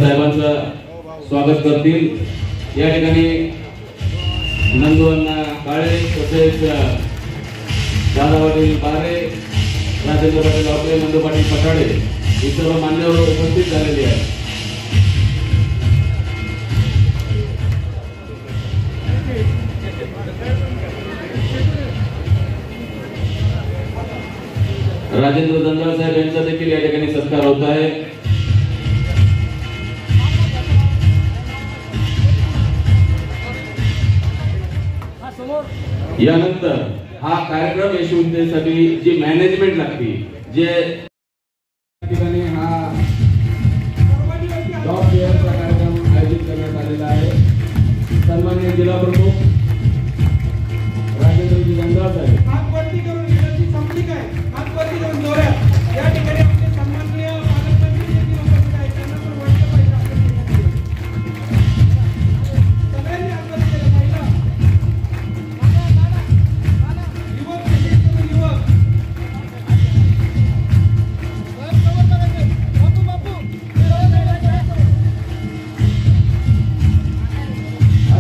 साहेबांचं स्वागत करतील। या ठिकाणी नंदुअण्णा काळे तसेच दादा पाटील बारे, राजेंद्र पाटील आवटे, नंदू पाटील पटाडे हे सर्व मान्यवर उपस्थित झालेले आहेत। राजेंद्र दंडाळ साहेब यांचा देखील या ठिकाणी सत्कार होत आहे। यानंतर हा कार्यक्रम यशस्वीतेसाठी जी मॅनेजमेंट लागते, जे ठिकाणी हा जॉब फेअरचा कार्यक्रम आयोजित करण्यात आलेला आहे। सन्माननीय जिल्हा प्रमुख राजेंद्रजी दंडाळ साहेब हातवरती करून गेल्याची संपली काय हातवरती करून जोरात या ठिकाणी आपले सन्माननीय पालकमंत्री यांनी उपस्थित आहेत, त्यांना पण वाटलं पाहिजे सगळ्यांनी हातवरती केलं पाहिजे। युवक युवक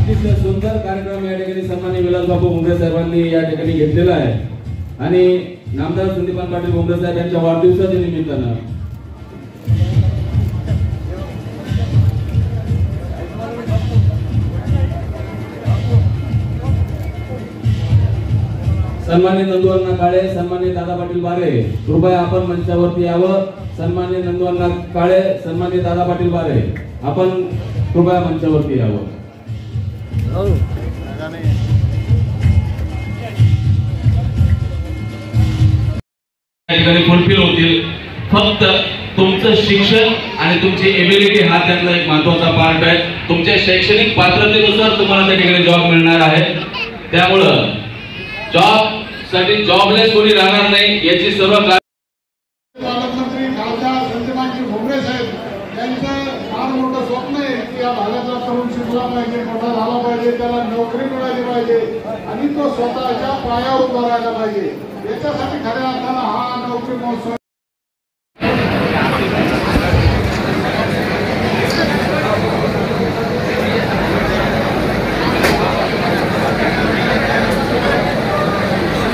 अतिशय सुंदर कार्यक्रम या ठिकाणी सन्माननीय विलास बापू भुमरे साहेबांनी या ठिकाणी घेतलेला आहे आणि नामदार संदीपान पाटील भुमरे साहेब यांच्या वाढदिवसाच्या निमित्तानं सन्माननीय नंदुअण्णा काळे, सन्माननीय दादा पाटील बारे कृपया आपण मंचावरती यावं। सन्माननीय नंदुअण्णा काळे, सन्माननीय दादा पाटील बारे आपण कृपया मंचावरती यावं। फुलफिल होतील। फक्त तुमचं शिक्षण आणि तुमची एबिलिटी हा त्यातला एक महत्त्वाचा पार्ट आहे। तुमच्या शैक्षणिक पात्रतेनुसार तुम्हाला त्या ठिकाणी जॉब मिळणार आहे। त्यामुळं जॉब साठी जॉबलेस कोणी राहणार नाही याची सर्व पालकमंत्री खासदार संदीपानजी भुमरे साहेब यांचं फार मोठं स्वप्न आहे की या भागातला तरुण शिकला पाहिजे, मोठा झाला पाहिजे, त्याला नोकरी मिळाली पाहिजे आणि तो स्वतःच्या पायावर उभा राहायला पाहिजे। याच्यासाठी खऱ्या अर्थानं हा नोकरी महोत्सव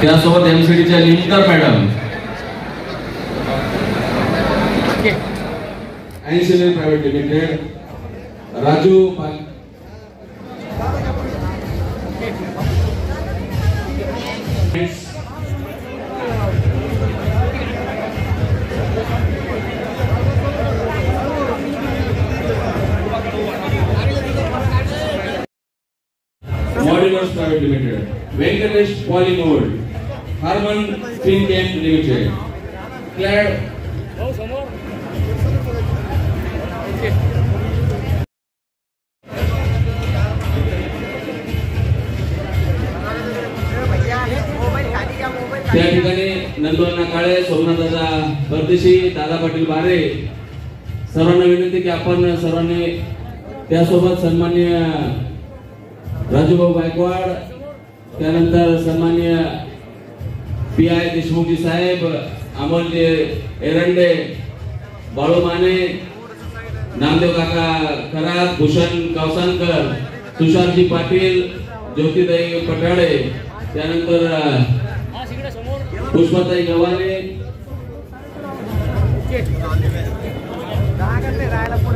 त्यासोबत एमसीडीच्या लिंकर madam, NCL private limited, Raju modulars private limited, Venkatesh polymold, Harman Finochem limited, क्लॅड त्या ठिकाणी नंदुअण्णा काळे, सोमनाथदादा परदेशी, दादा पाटील बारे सर्वांना विनंती की आपण सर्वांनी त्यासोबत सन्माननीय राजूभाऊ गायकवाड, त्यानंतर सन्माननीय PI देशमुखजी साहेब, अमोलजी एरंडे, बाळू माने, नामदेव काका खरात, भूषण कवसानकर, तुषारजी पाटील, ज्योतिताई पटाळे, त्यानंतर पुष्पाताई गव्हाणे,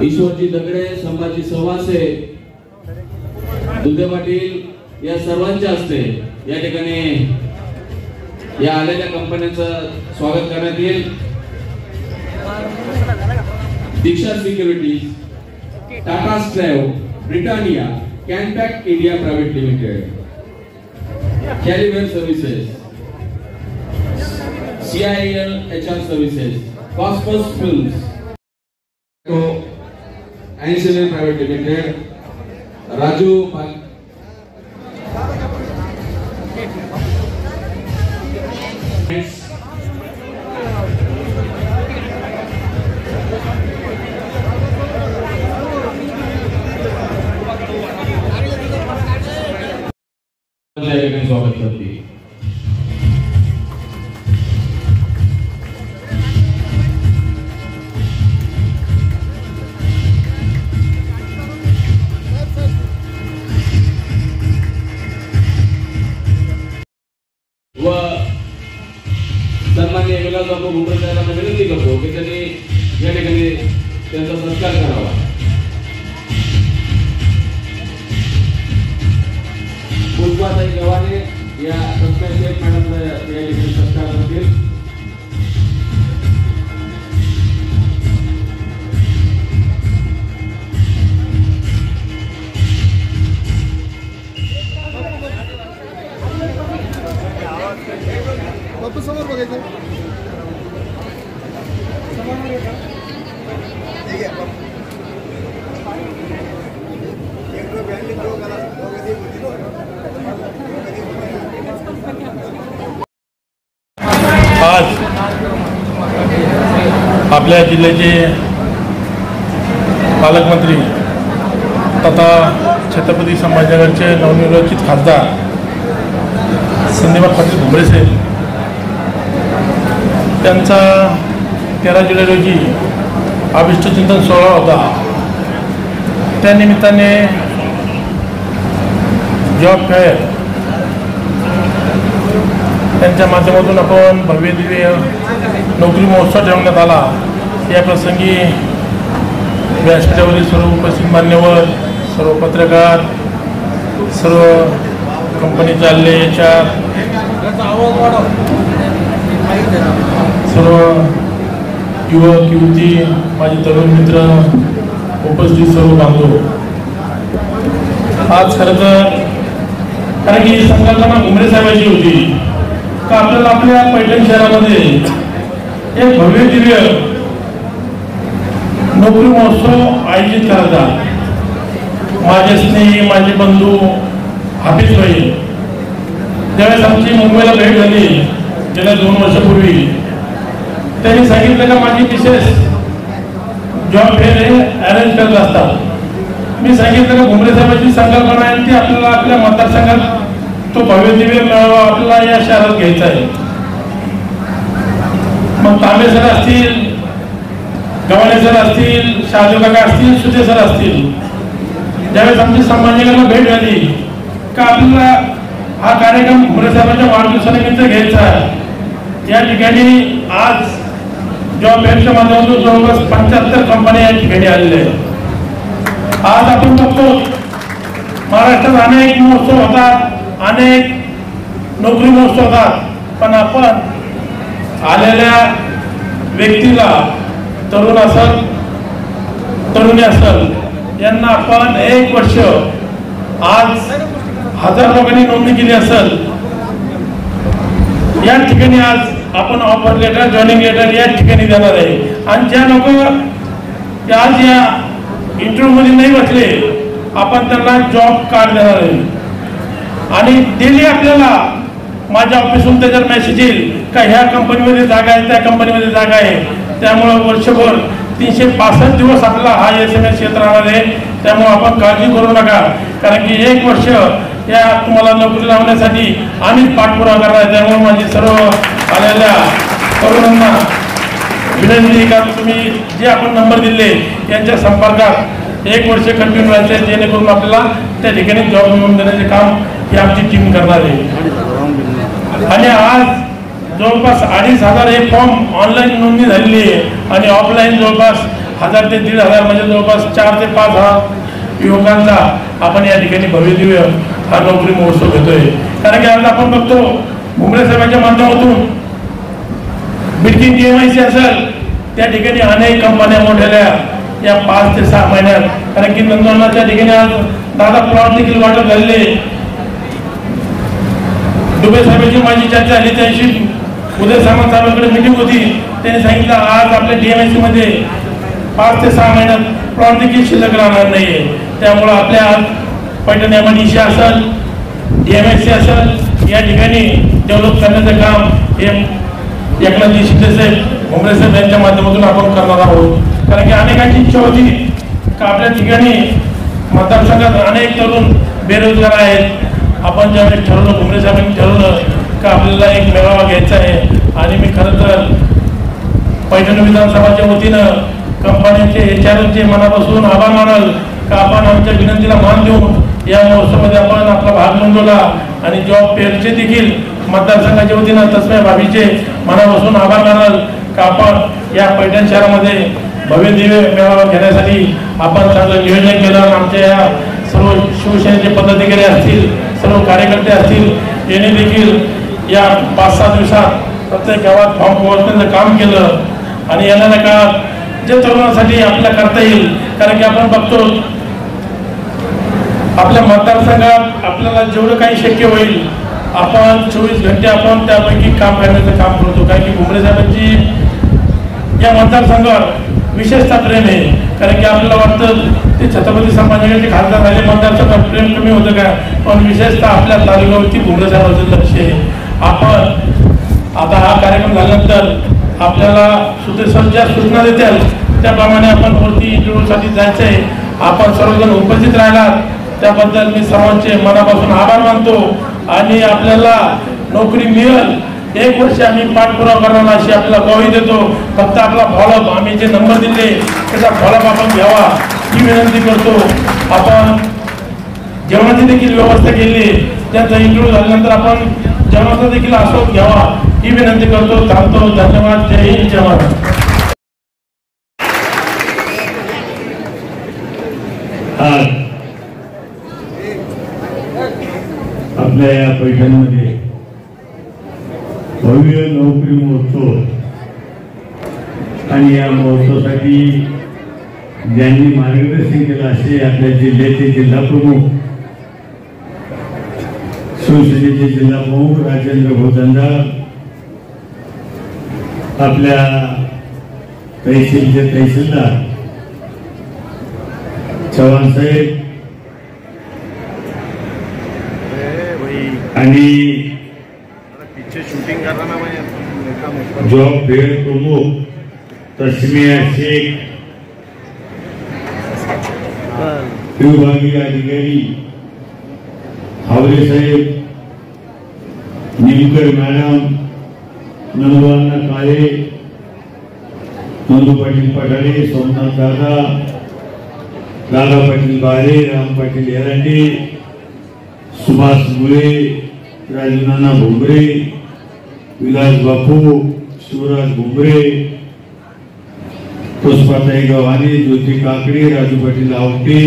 ईश्वरजी दगडे, संभाजी सवासे, दुधे पाटील या सर्वांच्या हस्ते या ठिकाणी या आलेल्या कंपन्यांचं स्वागत करण्यात येईल. Diksha security, Tata strive, Britannia, Canpack India private limited, कॅरिवेअर services, CIL HR services, Cosmos films, एन्सिलर प्रायव्हेट लिमिटेड, राजू स्वागत करते. व सन्माननीय विलासबाबू भुमरे साहेबांना विनंती करतो की त्यांनी या ठिकाणी त्यांचा सत्कार करावा. पुष्पाताई गव्हाणे या सत्कार मॅडमला या ठिकाणी सत्कार करतील. समोर बघायचं आज आपल्या जिल्ह्याचे पालकमंत्री तथा छत्रपती संभाजीनगरचे नवनिर्वाचित खासदार संदीपान पाटील भुमरे साहेब त्यांचा 13 जुलै रोजी अभिष्ट चिंतन सोहळा होता. त्यानिमित्ताने जॉब फेअर त्यांच्या माध्यमातून आपण भव्य दिव्य नोकरी महोत्सव ठेवण्यात आला. या प्रसंगी व्यासपीठावरील सर्व उपस्थित मान्यवर, सर्व पत्रकार, सर्व कंपनीचे आलेले HR, सर्व युवक युवती, माझे तरुण मित्र, उपस्थित सर्व बांधव, आज खरं तर कारण की संकल्पना भुमरे साहेबांची होती का आपल्याला आपल्या पैठण शहरामध्ये एक भव्य दिव्य नोकरी महोत्सव आयोजित करायचा. माझे स्नेही, माझे बंधू हाफिज भाई ज्यावेळेस आमची मुंबईला भेट झाली गेल्या 2 वर्षापूर्वी, त्यांनी सांगितलं का माझी मिसेस जॉब फेअर हे अरेंज करत असतात. मी सांगितलं का भुमरे साहेबांची संकल्पना आहे ती आपल्याला आपल्या मतदारसंघात तो भव्य दिव्य मेळावा आपल्याला या शहरात घ्यायचा आहे. मग तांबे सर असतील, गव्हाणे सर असतील, शहादेव काका असतील, सुजय सर असतील, ज्यावेळेस आमची संभाजीनगरला भेट झाली का आपल्याला हा कार्यक्रम भुमरे साहेबांच्या वाढदिवसानिमित्त घ्यायचा आहे. या ठिकाणी आज जॉब फेअरच्या माध्यमातून जवळपास 75 कंपन्या या ठिकाणी आलेल्या आहेत. आज आपण बघतो महाराष्ट्रात अनेक महोत्सव होतात, अनेक नोकरी महोत्सव होतात, पण आपण आलेल्या व्यक्तीला, तरुण असेल तरुणी असेल, यांना आपण 1 वर्ष, आज 1000 लोकांनी नोंदणी केली असेल, या ठिकाणी आज आपण ऑफर लेटर, जॉईनिंग लेटर या ठिकाणी देणार आहे. आणि ज्या लोक आज या इंटरव्ह्यू मध्ये नाही बसले, आपण त्यांना जॉब कार्ड देणार आहे. आणि डेली आपल्याला माझ्या ऑफिसहून त्याच्यावर मेसेज येईल का ह्या कंपनीमध्ये जागा आहे, त्या कंपनीमध्ये जागा आहे. त्यामुळे वर्षभर 365 दिवस आपला हा SMS येत राहणार आहे. त्यामुळे आपण काळजी करू नका, कारण की 1 वर्ष या तुम्हाला नोकरी लावण्यासाठी आम्ही पाठपुरावा करणार आहे. त्यामुळे माझी सर्व आलेल्या तरुणांना विनंती का तुम्ही जे आपण नंबर दिले यांच्या संपर्कात 1 वर्ष कंटिन्यू राहायचे, जेणेकरून आपल्याला त्या ठिकाणी जॉब मिळवून देण्याचे काम ही आमची टीम करणार आहे. आणि आज जवळपास 2,500 हे फॉर्म ऑनलाईन नोंदणी झालेली आहे आणि ऑफलाईन जवळपास 1,000 ते 1,500 म्हणजे जवळपास 4 ते 5,000 युवकांचा आपण या ठिकाणी भव्यदिव्य हा नोकरी महोत्सव घेतोय. कारण की आज आपण बघतो भुमरे साहेबांच्या माध्यमातून बिल्डिंग DMIC असेल त्या ठिकाणी अनेक कंपन्या मोठ्या या 5 ते 6 महिन्यात, कारण की नंदुरबारच्या ठिकाणी आज दादा प्लॉट देखील वाटप झालेले. डुबे साहेबांची माझी चर्चा झाली, त्यांची उदय सामंत साहेबांकडे मीटिंग होती. त्यांनी सांगितलं आज आपल्या DMIC मध्ये 5 ते 6 महिन्यात प्लॉट देखील शिल्लक राहणार नाहीये. त्यामुळं आपल्या आज पैठण MIDC असेल, DMIC असेल या ठिकाणी डेव्हलप करण्याचं काम हे एकनाथजी शिंदे साहेब भुमरे साहेब यांच्या माध्यमातून आपण करणार आहोत. कारण की अनेकांची इच्छा होती का आपल्या ठिकाणी मतदारसंघात अनेक तरुण बेरोजगार आहेत. आपण ज्यावेळेस ठरवलं, भुमरे साहेबांनी ठरवलं का आपल्याला एक मेळावा घ्यायचा आहे आणि मी खरं तर पैठण विधानसभाच्या वतीनं कंपन्यांचे HRचे मनापासून आभार मानाल का आपण आमच्या विनंतीला मान देऊन या महोत्सवामध्ये आपण आपला भाग नोंदवला आणि जॉब फेअरचे देखील मतदारसंघाच्या वतीनं तस्मै भाभीचे मनापासून आभार मानाल का आपण या पैठण शहरामध्ये भव्य दिव्य मेळावा घेण्यासाठी आपण चांगलं नियोजन केलं. आमच्या या सर्व शिवसेनेचे पदाधिकारी असतील, सर्व कार्यकर्ते असतील, यांनी देखील या 5-6 दिवसात प्रत्येक गावात फॉर्म पोहोचण्याचं काम केलं आणि येणाऱ्या काळात जे तरुणांसाठी आपल्याला करता येईल. कारण की आपण बघतो आपल्या मतदारसंघात आपल्याला जेवढं काही शक्य होईल आपण 24 घंटे आपण त्यापैकी काम करण्याचं काम करतो. कारण की भुमरे साहेबांची या मतदारसंघावर विशेषतः प्रेम आहे. कारण की आपल्याला वाटतं ते छत्रपती संभाजीनगरचे खासदार झाले मतदारसंघात प्रेम कमी होतं का, पण विशेषतः आपल्या तालुक्यावरती भुमरे साहेबांचं लक्ष आहे. आपण आता हा कार्यक्रम झाल्यानंतर आपल्याला सुतेसर ज्या सूचना देतील त्याप्रमाणे आपण वरती इंटरव्ह्यूसाठी जायचं आहे. आपण सर्वजण उपस्थित राहिलात त्याबद्दल मी सर्वांचे मनापासून आभार मानतो आणि आपल्याला नोकरी मिळेल 1 वर्ष आम्ही पाठपुरावा करणार अशी आपल्याला ग्वाही देतो. फक्त आपला फॉलोअप आम्ही जे नंबर दिले त्याचा फॉलोअप आपण घ्यावा ही विनंती करतो. आपण जेवणाची देखील व्यवस्था केली, त्यांचा इंटरव्ह्यू झाल्यानंतर आपण जेवणाचा देखील आस्वाद घ्यावा ही विनंती करतो. थांबतो. धन्यवाद. जय हिंद, जय महाराष्ट्र. आपल्या या पैठणमध्ये भव्य नोकरी महोत्सव आणि या महोत्सवासाठी ज्यांनी मार्गदर्शन केलं असे आपल्या जिल्ह्याचे जिल्हा प्रमुख, शिवसेनेचे जिल्हा प्रमुख राजेंद्र भोजंदा, आपल्या तहसीलचे तहसीलदार चव्हाण साहेब आणि जॉब फेअर प्रमुख तस्मिया शेख, विभागीय अधिकारी हावरे साहेब, निमकर मॅडम, नंदुअण्णा काळे, नंदू पाटील पठाडे, सोमनाथ दादा, दादा पाटील बारे, राम पाटील एरांडे, सुभाष मुळे, राजनाना भुमरे, विलास बापू, शिवराज भुमरे, पुष्पाताई गव्हाणे, ज्योती काकडे, राजू पाटील आवटे,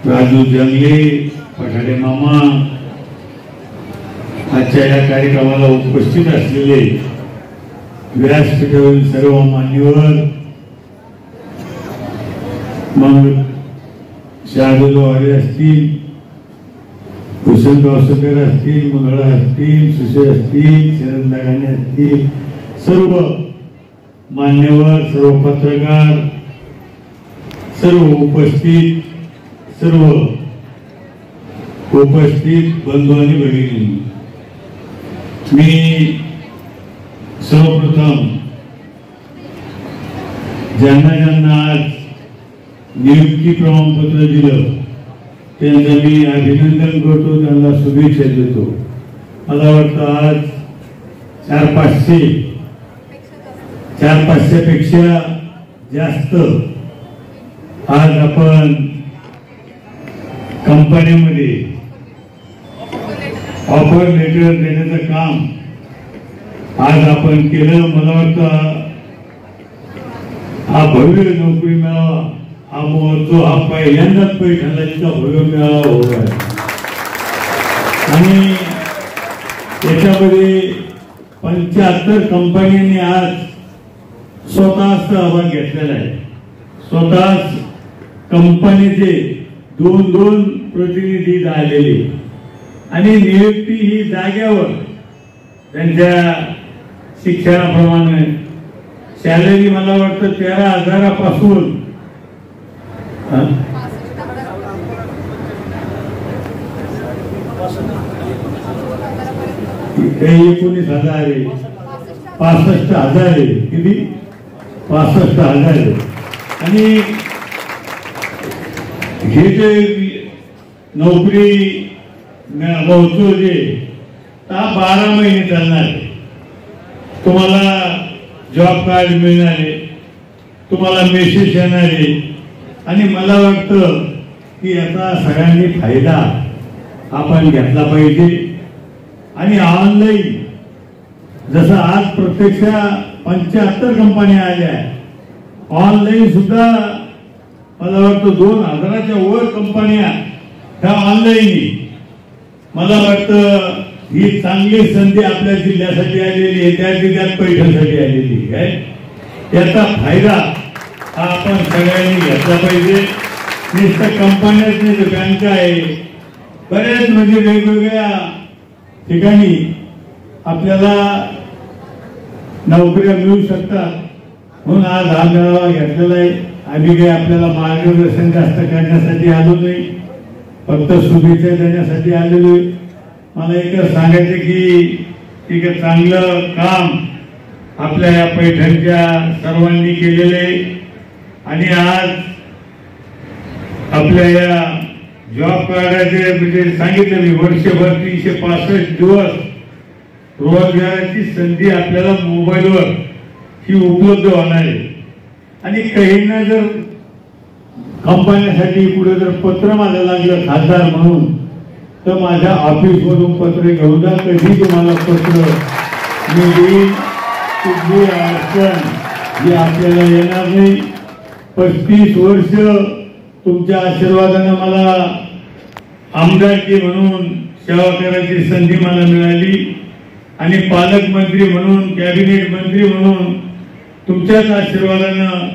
राजू जंगले, पठाडे मामा, आजच्या या कार्यक्रमाला उपस्थित असलेले व्यासपीठावरील सर्व मान्यवर, मग शाहरुख असतील, कुशल गावसकर असतील, मंगळा असतील, सुशे असतील, शरद लगाने असतील, सर्व मान्यवर, सर्व पत्रकार, सर्व उपस्थित बंधू आणि भगिनी, मी सर्वप्रथम ज्यांना आज नियुक्ती प्रमाणपत्र दिलं त्यांचं मी अभिनंदन करतो, त्यांना शुभेच्छा देतो. मला वाटतं आज 400-500 पेक्षा जास्त आज आपण कंपनीमध्ये ऑफर लेटर देण्याचं काम आज आपण केलं. मला वाटतं हा भव्य नोकरी मेळावा हा महोत्सव हा पहिल्यांदाच पैठणला इतका भव्य मेळावा होत आहे. आणि त्याच्यामध्ये 75 कंपन्यांनी आज स्वतः सहभाग घेतलेला आहे. स्वतः कंपनीचे 2 प्रतिनिधी आलेले आणि नियुक्ती ही जाग्यावर त्यांच्या शिक्षणाप्रमाणे सॅलरी मला वाटतं 13,000 पासून 19,000 आहे, 65,000 आहे, किती 65,000 आहे. आणि हे जे नोकरी महोत्सव जे 12 महिने चालणार आहे. तुम्हाला जॉब कार्ड मिळणारे, तुम्हाला मेसेज येणारे आणि मला वाटतं की याचा सगळ्यांनी फायदा आपण घेतला पाहिजे. आणि ऑनलाईन जसं आज प्रत्यक्ष 75 कंपन्या आल्या, ऑनलाईन सुद्धा मला वाटतं 2,000च्या वर कंपन्या ह्या ऑनलाईन. मला वाटतं ही चांगली संधी आपल्या जिल्ह्यासाठी आलेली आहे, त्या जिल्ह्यात पैठणसाठी आलेली आहे. याचा फायदा हा आपण सगळ्यांनी घेतला पाहिजे. नुसतं कंपन्याच नाही तर बँका आहे, बऱ्याच म्हणजे वेगवेगळ्या ठिकाणी आपल्याला नोकऱ्या मिळू शकतात. म्हणून आज हा मेळावा घेतलेला आहे. आम्ही काही आपल्याला मार्गदर्शन जास्त करण्यासाठी आलो नाही, फक्त शुभेच्छा देण्यासाठी आलेलो. मला एकच सांगायचं की एक चांगलं काम आपल्या या पैठणच्या सर्वांनी केलेलं आहे. आणि आज आपल्या या जॉब कार्डाचे म्हणजे सांगितलं मी, वर्षभर 365 दिवस रोजगाराची संधी आपल्याला मोबाईलवर ही उपलब्ध होणार आहे. आणि काहींना जर कंपन्यासाठी पुढे जर पत्र मला लागलं खासदार म्हणून तर माझ्या ऑफिस मधून पत्र घेऊन जा, कधी तुम्हाला पत्र मी देईन. कुठली अडचण ही आपल्याला येणार नाही. 35 वर्ष तुमच्या आशीर्वादाने मला आमदारकी म्हणून सेवा करायची संधी मला मिळाली आणि पालकमंत्री म्हणून, कॅबिनेट मंत्री म्हणून तुमच्याच आशीर्वादानं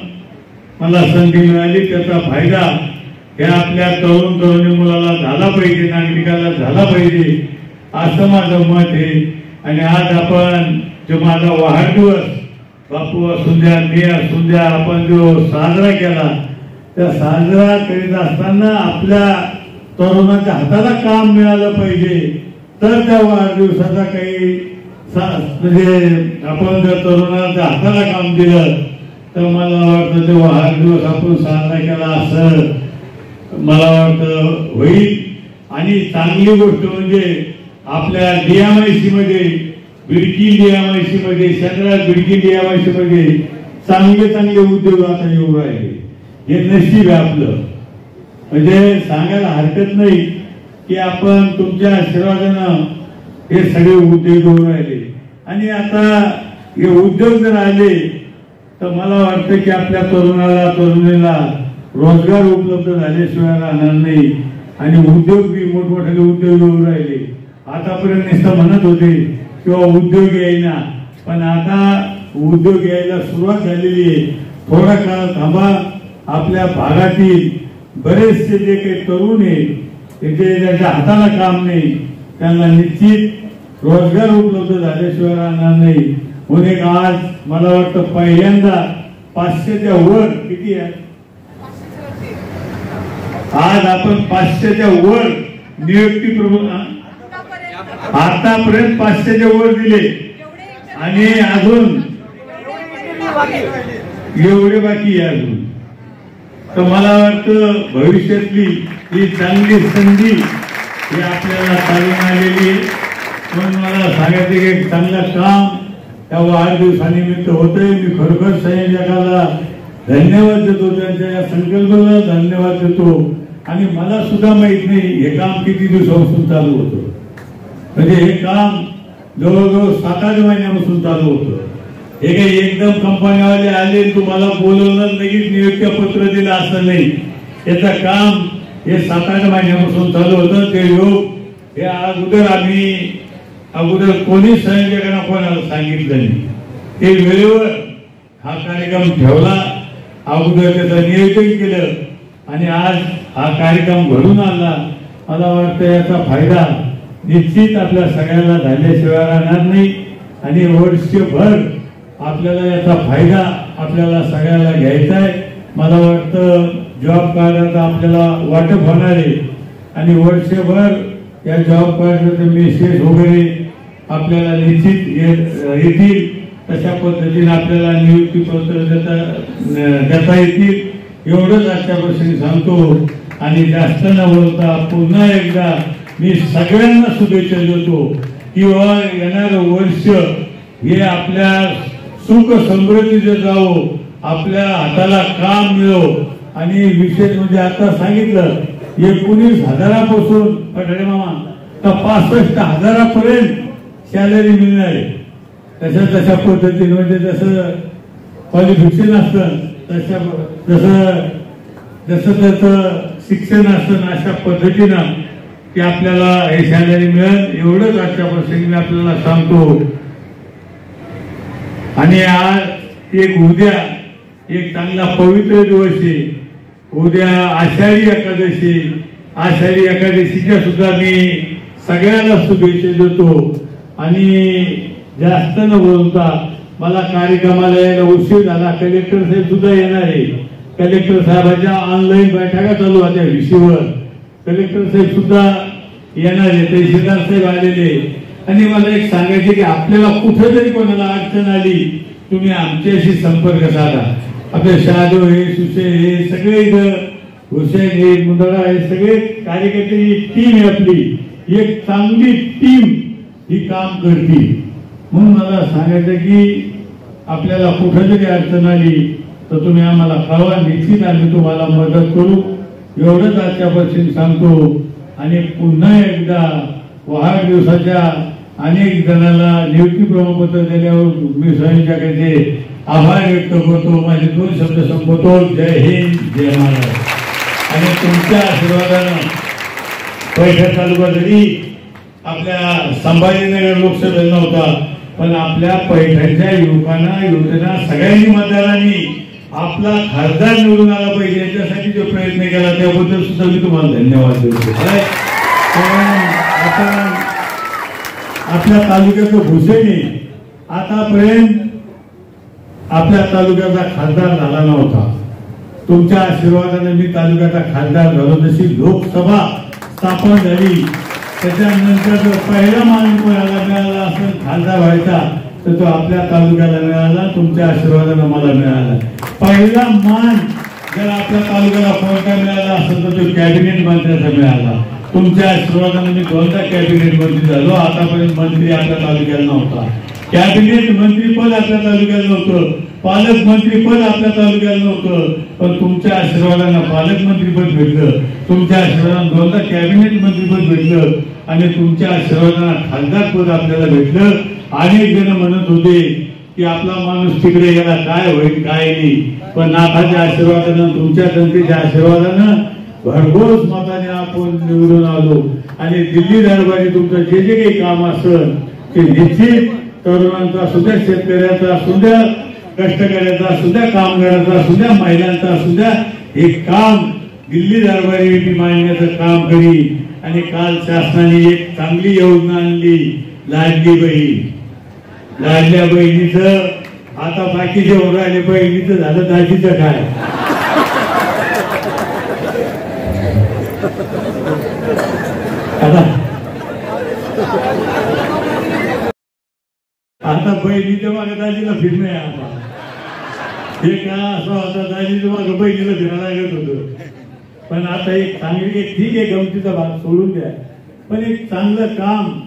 मला संधी मिळाली. त्याचा फायदा या आपल्या तरुण तरुणी मुलाला झाला पाहिजे, नागरिकाला झाला पाहिजे असं माझं मत आहे. आणि आज आपण जो माझा वाढदिवस बापू असून द्या, मी असून द्या, आपण जो साजरा केला, त्या साजरा करीत असताना आपल्या तरुणाच्या हाताला काम मिळालं पाहिजे. तर त्या वाढदिवसाचा काही म्हणजे आपण जर तरुणाच्या हाताला काम दिलं तर मला वाटतं ते वाढदिवस आपण साजरा केला असं मला वाटतं होईल. आणि चांगली गोष्ट म्हणजे आपल्या DMIC मध्ये, बिडकी DMIC मध्ये, शहरात बिडकी DMIC मध्ये चांगले चांगले उद्योग आता येऊ राहिले. हे नशीब आहे आपलं. म्हणजे सांगायला हरकत नाही की आपण तुमच्या आशीर्वादानं हे सगळे उद्योग होऊ राहिले. आणि आता हे उद्योग जर आले तर मला वाटतं की आपल्या तरुणाला तरुणीला रोजगार उपलब्ध झाल्याशिवाय राहणार नाही. आणि उद्योग बी मोठमोठे उद्योग होऊ राहिले. आतापर्यंत नुसतं म्हणत होते किंवा उद्योग येईना, पण आता उद्योग यायला सुरुवात झालेली आहे. थोडा काळ थांबा. आपल्या भागातील बरेचसे जे काही तरुण आहेत ज्यांच्या हाताला काम नाही त्यांना निश्चित रोजगार उपलब्ध झाल्याशिवाय राहणार नाही. म्हणून आज मला वाटतं पहिल्यांदा 500च्या वर किती आहे आज आपण 500च्या वर नियुक्ती आतापर्यंत 500च्या वर दिले आणि अजून एवढे बाकी आहे. अजून तर मला वाटतं भविष्यातली ही चांगली संधी ही आपल्याला चालून आलेली आहे. म्हणून मला सांगायचं की एक चांगलं काम त्या वाढदिवसानिमित्त होतंय. मी खरोखर संयोजकाला धन्यवाद देतो, त्यांच्या या संकल्पनेला धन्यवाद देतो. आणि मला सुद्धा माहित नाही हे काम किती दिवसापासून चालू होतं. म्हणजे हे काम जवळजवळ 7-8 महिन्यापासून चालू होतं. हे काही एकदम कंपनीवाले आले तुम्हाला बोलवलं लगेच नियुक्त्या पत्र दिलं असं नाही. याचं काम हे 7-8 महिन्यापासून चालू होतं. ते योग हे अगोदर कोणी संयोजकांना कोणाला सांगितलं नाही. ते वेळेवर हा कार्यक्रम ठेवला, अगोदर त्याचं नियोजन केलं आणि आज हा कार्यक्रम घडून आला. मला वाटतं याचा फायदा निश्चित आपल्या सगळ्यांना झाल्याशिवाय राहणार नाही. आणि वर्षभर आपल्याला याचा फायदा आपल्याला सगळ्याला घ्यायचा आहे. मला वाटतं जॉब कार्डाचा आपल्याला वाटप होणार आहे आणि वर्षभर या जॉब कार्डाचे मेसेज वगैरे आपल्याला निश्चित येतील. तशा पद्धतीने आपल्याला नियुक्ती पत्र देता येतील एवढंच आजच्यापासून सांगतो. आणि जास्त न बोलता पुन्हा एकदा मी सगळ्यांना शुभेच्छा देतो की येणारं वर्ष हे आपल्या सुख समृद्धीचं जावो, आपल्या हाताला काम मिळो. आणि विशेष म्हणजे आता सांगितलं 19,000पासून पठाडे मामा तर 65,000पर्यंत सॅलरी मिळणार आहे. तशा पद्धतीने म्हणजे जसं क्वालिफिकेशन असतं जसं त्याचं शिक्षण असतं अशा पद्धतीनं की आपल्याला हे सॅलरी मिळेल एवढंच आजच्यापासून मी आपल्याला सांगतो. आणि आज उद्या एक चांगला पवित्र दिवस आहे. उद्या आषाढी एकादशी. आषाढी एकादशीच्या सुद्धा मी सगळ्यांना शुभेच्छा देतो. आणि जास्त न बोलता मला कार्यक्रमाला यायला उशीर झाला. कलेक्टर साहेब सुद्धा येणार आहे. कलेक्टर साहेबांच्या ऑनलाईन बैठका चालू होत्या विषयावर. कलेक्टर साहेब सुद्धा येणार आहे, तहसीलदार साहेब आलेले. आणि मला एक सांगायचे की आपल्याला कुठं जरी कोणाला अडचण आली तुम्ही आमच्याशी संपर्क साधा. आपले शहादेव हे सुशे हे सगळे इथं हुसेन हे मुंदडा हे सगळे कार्यकर्ते टीम आहे आपली. एक चांगली टीम ही काम करते. म्हणून मला सांगायचं की आपल्याला कुठं जरी अडचण आली तर तुम्ही आम्हाला कळवा, निश्चित आम्ही तुम्हाला मदत करू एवढंच आजच्यापासून सांगतो. आणि पुन्हा एकदा वाढदिवसाच्या अनेक जणांना नियुक्ती प्रमाणपत्र दिल्यावर मी संयोजकांचे आभार व्यक्त करतो. माझे 2 शब्द संपवतो. जय हिंद, जय महाराष्ट्र. आणि तुमच्या आशीर्वादानं पैठण तालुका जरी आपल्या संभाजीनगर लोकसभेला नव्हता पण आपल्या पैठणच्या युवकांना योजना सगळ्यांनी मतदारांनी आपला खासदार निवडून आला पाहिजे याच्यासाठी जो प्रयत्न केला त्याबद्दल सुद्धा मी तुम्हाला धन्यवाद देतो. आपल्या तालुक्याचं भुसेने आतापर्यंत आपल्या तालुक्याचा खासदार झाला नव्हता. तुमच्या आशीर्वादाने मी तालुक्याचा खासदार झालो. जशी लोकसभा स्थापन झाली त्याच्यानंतर जो पहिला मान कोणाला मिळाला असेल खासदार व्हायचा तर तो आपल्या तालुक्याला मिळाला. तुमच्या आशीर्वादाने मला मिळाला. पहिला मान जर आपल्या तालुक्याला कोणता मिळाला असेल तर तो कॅबिनेट मंत्र्याचा मिळाला. तुमच्या आशीर्वादाने मी 2दा कॅबिनेट मंत्री झालो. आतापर्यंत मंत्री आपल्या तालुक्याला नव्हता. कॅबिनेट मंत्रीपद आपल्या तालुक्याला नव्हतं. पालकमंत्रीपद आपल्या तालुक्याला नव्हतं. पण तुमच्या आशीर्वादानं पालकमंत्रीपद भेटलं. तुमच्या आशीर्वादानं 2दा कॅबिनेट मंत्रीपद भेटलं. आणि तुमच्या आशीर्वादानं खासदारपद आपल्याला भेटलं. अनेक जण म्हणत होते की आपला माणूस तिकडे गेला काय होईल काय नाही. पण नाथाच्या आशीर्वादानं तुमच्या जनतेच्या आशीर्वादानं भरघोस मताने आपण निवडून आलो. आणि दिल्ली दरबारी तुमचं जे जे काही काम असेल ते निश्चित तरुणांचा सुद्धा, शेतकऱ्याचा सुद्धा, कष्टकऱ्याचा सुद्धा, कामगाराचा सुद्धा, महिलांचा सुद्धा हे काम दिल्ली दरबारी मी मांडण्याचं काम करी. आणि काल शासनाने एक चांगली योजना आणली लाडली बहीण. लाडल्या बहिणीचं आता बाकीचे राहिले बहिणीचं झालं दाजीचं काय. आता बहिणीच्या मागे दाजीला फिरणं आहे. हे का असं होता दाजीचं माझं बहिणीला फिरायला लागत होतं. पण आता एक चांगली एक ठीक आहे गमतीचा भाग सोडून द्या, पण एक चांगलं काम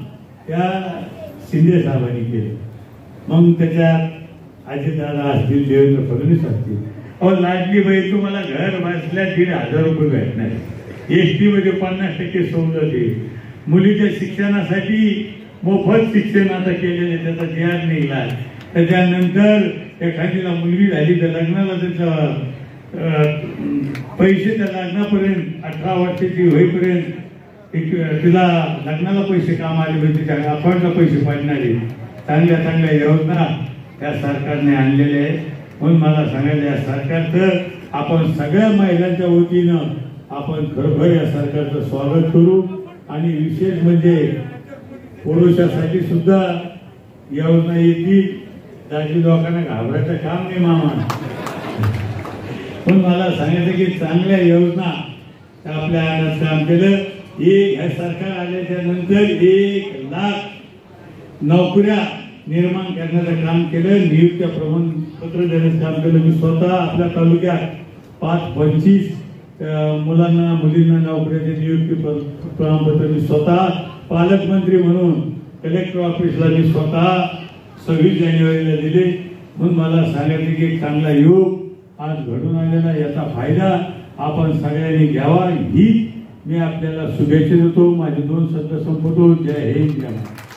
त्या शिंदे साहेबांनी केलं. मग त्याच्यात अजितदादा असतील, देवेंद्र फडणवीस असतील. अहो लाडली बाई तुम्हाला घर बसल्या 1,500 रुपये भेटणार. एसटी मध्ये 50% सवलत आहे. मुलीच्या शिक्षणासाठी मोफत शिक्षण आता केलेले, त्याचा जी.आर. निघाला. त्याच्यानंतर एखादीला मुलगी झाली तर लग्नाला त्याचा पैसे त्या लग्नापर्यंत 18 वर्षाची होईपर्यंत तिला लग्नाला पैसे काम आले पाहिजे, तिच्या अकाउंटला पैसे पडणारे चांगल्या चांगल्या योजना त्या सरकारने आणलेल्या आहेत. म्हणून मला सांगायचं या सरकारचं आपण सगळ्या महिलांच्या वतीनं आपण खरोखर या सरकारचं स्वागत करू. आणि विशेष म्हणजे पुरुषासाठी सुद्धा योजना येतील. दाजी लोकांना घाबरायचं काम नाही मामा. पण मला सांगायचं की चांगल्या योजना आपल्या आणात काम केलं. ह्या सरकार आल्याच्या नंतर 1,00,000 नोकऱ्या निर्माण करण्याचं काम केलं. नियुक्त्या प्रमाणपत्र देण्याचं काम केलं. मी स्वतः आपल्या तालुक्यात 5-25 मुलांना मुलींना नोकऱ्याचे नियुक्ती प्रमाणपत्र मी स्वतः पालकमंत्री म्हणून कलेक्टर ऑफिसला मी स्वतः 26 जानेवारीला दिले. म्हणून मला सांगायचं की एक चांगला योग आज घडून आलेला, याचा फायदा आपण सगळ्यांनी घ्यावा ही मी आपल्याला शुभेच्छा देतो. माझे 2 शब्द संपवतो. जय हिंद, जय महाराष्ट्र.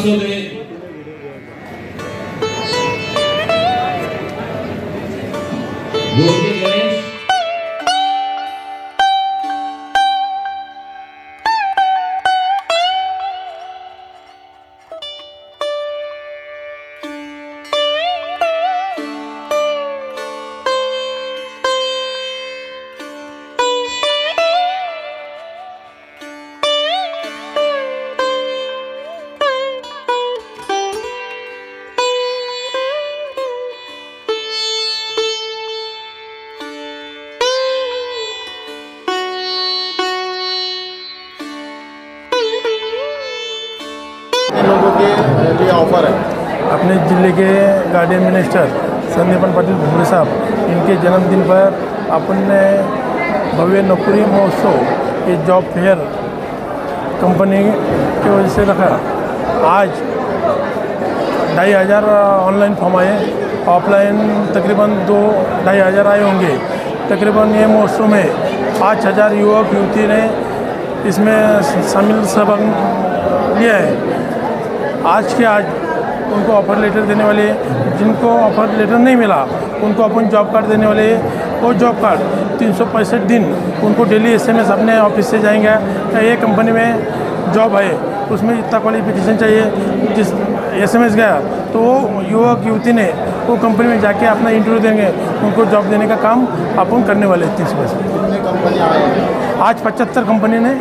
असू दे, गोडके गणेश, लोगों के लिए ऑफर है। अपने जिले के गार्डियन मिनिस्टर संदीपन पाटिल भुमरे साहब, इनके जन्मदिन पर अपन ने भव्य नौकरी महोत्सव ये जॉब फेयर कंपनी की वजह से रखा। आज 2,500 ऑनलाइन फॉर्म आए, ऑफलाइन तकरीबन 2-2,500 आए होंगे। तकरीबन ये महोत्सव में 5,000 युवक युवती ने इसमें शामिल सहभाग लिया है। आज के आज उनको ऑफ़र लेटर देने वाले, जिनको ऑफ़र लेटर नहीं मिला उनको अपन जॉब कार्ड देने वाले। वो जॉब कार्ड 365 दिन उनको डेली SMS अपने ऑफिस से जाएंगे कि ये कंपनी में जॉब है, उसमें इतना क्वालिफिकेशन चाहिए। जिस SMS गया तो वो युवक युवती ने वो कंपनी में जाके अपना इंटरव्यू देंगे, उनको जॉब देने का काम अपन करने वाले 365। कितने कंपनी आए हैं? आज 75 कंपनी ने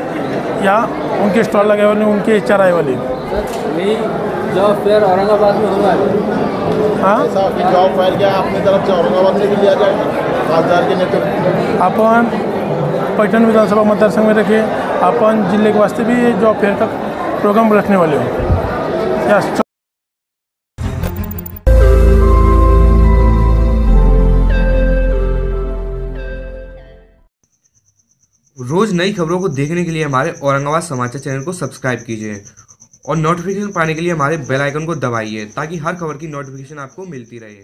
या उनके स्टॉल लगे वाले, उनके HR आए वाले। जॉब फेयर औरंगाबाद में होगा। हाँ, ऐसा कि जॉब फेयर क्या अपनी तरफ से औरंगाबाद से भी लिया जाएगा? खासदार के नेतृत्व अपन पैठण विधानसभा मतदार संघ में रखे, अपन जिले के वास्ते भी जॉब फेयर का प्रोग्राम रखने वाले हो। यस। रोज नई खबरों को देखने के लिए हमारे औरंगाबाद समाचार चैनल को सब्सक्राइब कीजिए और नोटिफिकेशन पाने के लिए हमारे बेल आइकन को दबाइए ताकि हर खबर की नोटिफिकेशन आपको मिलती रहे।